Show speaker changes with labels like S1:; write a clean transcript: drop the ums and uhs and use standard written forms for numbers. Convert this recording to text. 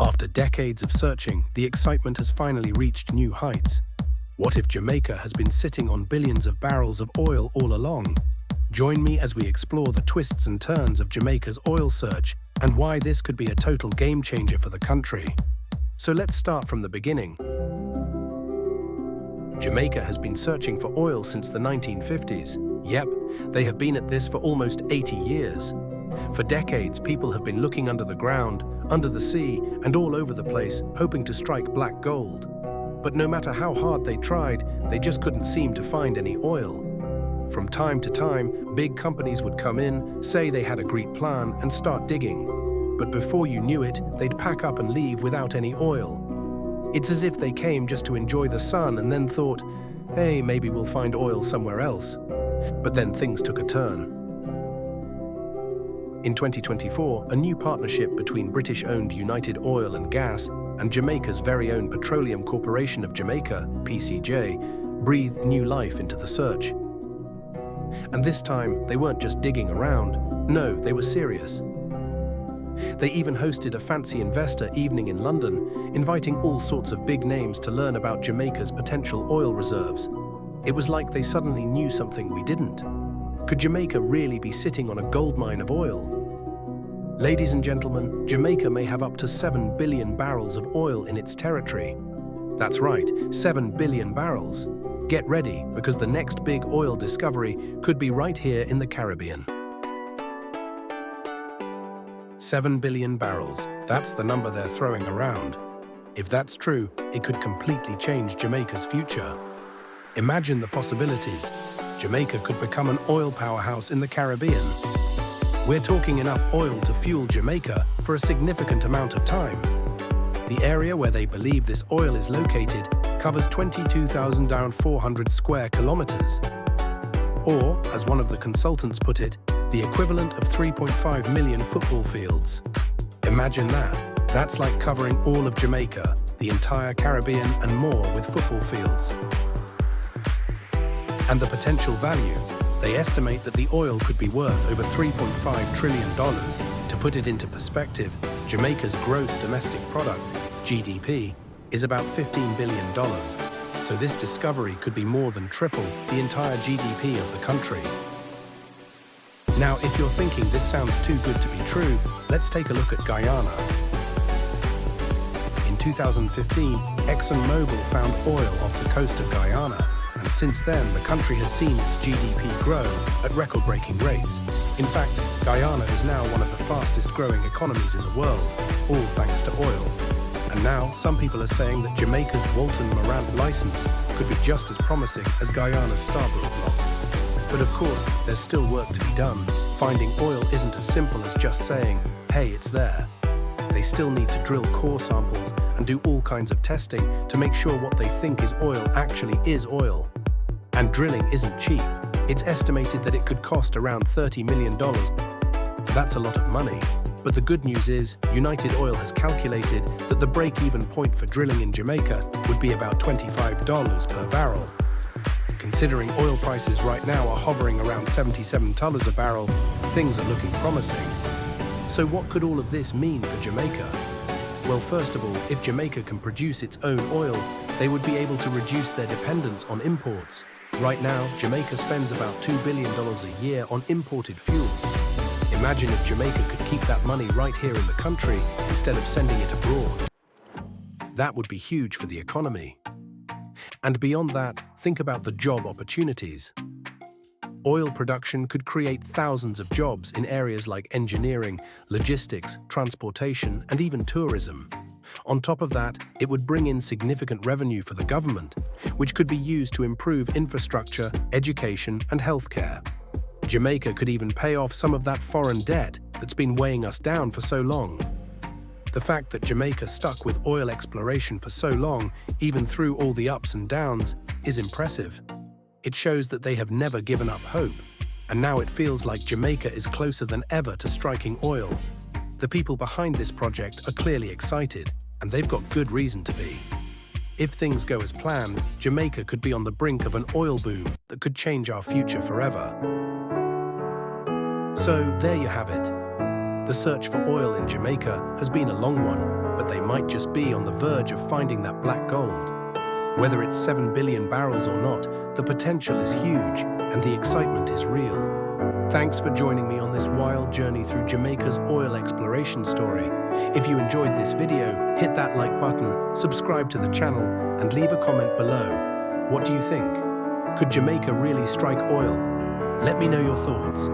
S1: After decades of searching, the excitement has finally reached new heights. What if Jamaica has been sitting on billions of barrels of oil all along? Join me as we explore the twists and turns of Jamaica's oil search and why this could be a total game changer for the country. So let's start from the beginning. Jamaica has been searching for oil since the 1950s. Yep, they have been at this for almost 80 years. For decades, people have been looking under the ground, under the sea, and all over the place, hoping to strike black gold. But no matter how hard they tried, they just couldn't seem to find any oil. From time to time, big companies would come in, say they had a great plan, and start digging. But before you knew it, they'd pack up and leave without any oil. It's as if they came just to enjoy the sun and then thought, hey, maybe we'll find oil somewhere else. But then things took a turn. In 2024, a new partnership between British-owned United Oil and Gas and Jamaica's very own Petroleum Corporation of Jamaica, PCJ, breathed new life into the search. And this time, they weren't just digging around. No, they were serious. They even hosted a fancy investor evening in London, inviting all sorts of big names to learn about Jamaica's potential oil reserves. It was like they suddenly knew something we didn't. Could Jamaica really be sitting on a goldmine of oil? Ladies and gentlemen, Jamaica may have up to 7 billion barrels of oil in its territory. That's right, 7 billion barrels. Get ready, because the next big oil discovery could be right here in the Caribbean. 7 billion barrels, that's the number they're throwing around. If that's true, it could completely change Jamaica's future. Imagine the possibilities. Jamaica could become an oil powerhouse in the Caribbean. We're talking enough oil to fuel Jamaica for a significant amount of time. The area where they believe this oil is located covers 22,400 square kilometers. Or, as one of the consultants put it, the equivalent of 3.5 million football fields. Imagine that. That's like covering all of Jamaica, the entire Caribbean and more with football fields. And the potential value, they estimate that the oil could be worth over $3.5 trillion. To put it into perspective, Jamaica's gross domestic product, GDP, is about $15 billion. So this discovery could be more than triple the entire GDP of the country. Now, if you're thinking this sounds too good to be true, let's take a look at Guyana. In 2015, ExxonMobil found oil off the coast of Guyana. And since then, the country has seen its GDP grow at record-breaking rates. In fact, Guyana is now one of the fastest-growing economies in the world, all thanks to oil. And now, some people are saying that Jamaica's Walton Morant license could be just as promising as Guyana's Starbrook block. But of course, there's still work to be done. Finding oil isn't as simple as just saying, hey, it's there. They still need to drill core samples and do all kinds of testing to make sure what they think is oil actually is oil. And drilling isn't cheap. It's estimated that it could cost around $30 million. That's a lot of money. But the good news is, United Oil has calculated that the break-even point for drilling in Jamaica would be about $25 per barrel. Considering oil prices right now are hovering around $77 a barrel, things are looking promising. So what could all of this mean for Jamaica? Well, first of all, if Jamaica can produce its own oil, they would be able to reduce their dependence on imports. Right now, Jamaica spends about $2 billion a year on imported fuel. Imagine if Jamaica could keep that money right here in the country instead of sending it abroad. That would be huge for the economy. And beyond that, think about the job opportunities. Oil production could create thousands of jobs in areas like engineering, logistics, transportation, and even tourism. On top of that, it would bring in significant revenue for the government, which could be used to improve infrastructure, education, and healthcare. Jamaica could even pay off some of that foreign debt that's been weighing us down for so long. The fact that Jamaica stuck with oil exploration for so long, even through all the ups and downs, is impressive. It shows that they have never given up hope, and now it feels like Jamaica is closer than ever to striking oil. The people behind this project are clearly excited, and they've got good reason to be. If things go as planned, Jamaica could be on the brink of an oil boom that could change our future forever. So there you have it. The search for oil in Jamaica has been a long one, but they might just be on the verge of finding that black gold. Whether it's 7 billion barrels or not, the potential is huge and the excitement is real. Thanks for joining me on this wild journey through Jamaica's oil exploration story. If you enjoyed this video, hit that like button, subscribe to the channel, and leave a comment below. What do you think? Could Jamaica really strike oil? Let me know your thoughts.